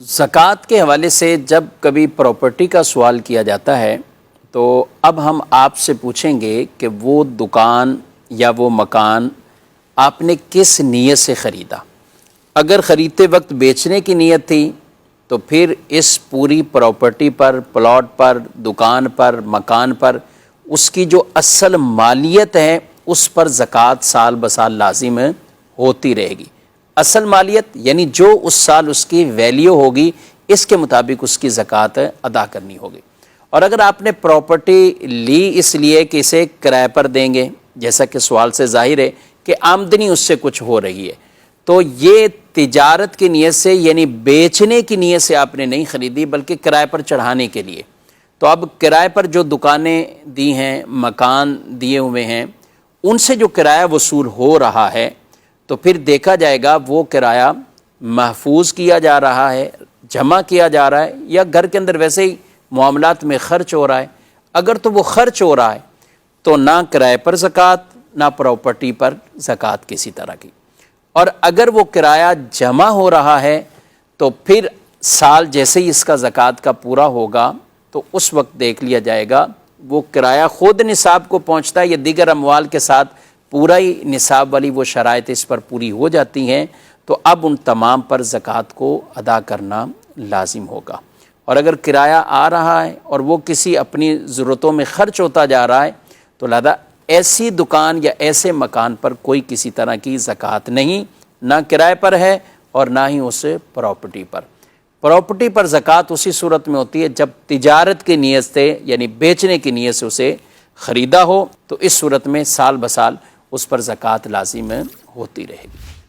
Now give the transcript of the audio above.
زکوٰۃ کے حوالے سے جب کبھی پراپرٹی کا سوال کیا جاتا ہے تو اب ہم آپ سے پوچھیں گے کہ وہ دکان یا وہ مکان آپ نے کس نیت سے خریدا۔ اگر خریدتے وقت بیچنے کی نیت تھی تو پھر اس پوری پراپرٹی پر، پلاٹ پر، دکان پر، مکان پر اس کی جو اصل مالیت ہے اس پر زکوٰۃ سال بسال لازم ہوتی رہے گی۔ اصل مالیت یعنی جو اس سال اس کی ویلیو ہوگی اس کے مطابق اس کی زکوٰۃ ادا کرنی ہوگی۔ اور اگر آپ نے پراپرٹی لی اس لیے کہ اسے کرائے پر دیں گے، جیسا کہ سوال سے ظاہر ہے کہ آمدنی اس سے کچھ ہو رہی ہے، تو یہ تجارت کی نیت سے یعنی بیچنے کی نیت سے آپ نے نہیں خریدی بلکہ کرائے پر چڑھانے کے لیے۔ تو اب کرائے پر جو دکانیں دی ہیں، مکان دیے ہوئے ہیں، ان سے جو کرایہ وصول ہو رہا ہے تو پھر دیکھا جائے گا وہ کرایہ محفوظ کیا جا رہا ہے، جمع کیا جا رہا ہے، یا گھر کے اندر ویسے ہی معاملات میں خرچ ہو رہا ہے۔ اگر تو وہ خرچ ہو رہا ہے تو نہ کرائے پر زکوٰۃ نہ پراپرٹی پر زکوٰۃ کسی طرح کی۔ اور اگر وہ کرایہ جمع ہو رہا ہے تو پھر سال جیسے ہی اس کا زکوٰۃ کا پورا ہوگا تو اس وقت دیکھ لیا جائے گا وہ کرایہ خود نصاب کو پہنچتا ہے یا دیگر اموال کے ساتھ پورا ہی نصاب والی وہ شرائط اس پر پوری ہو جاتی ہیں، تو اب ان تمام پر زکوٰۃ کو ادا کرنا لازم ہوگا۔ اور اگر کرایہ آ رہا ہے اور وہ کسی اپنی ضرورتوں میں خرچ ہوتا جا رہا ہے تو لہذا ایسی دکان یا ایسے مکان پر کوئی کسی طرح کی زکوٰۃ نہیں، نہ کرائے پر ہے اور نہ ہی اس پراپرٹی پر۔ پراپرٹی پر زکوٰۃ اسی صورت میں ہوتی ہے جب تجارت کی نیت سے یعنی بیچنے کی نیت سے اسے خریدا ہو، تو اس صورت میں سال بسال اس پر زکوٰۃ لازم ہوتی رہے گی۔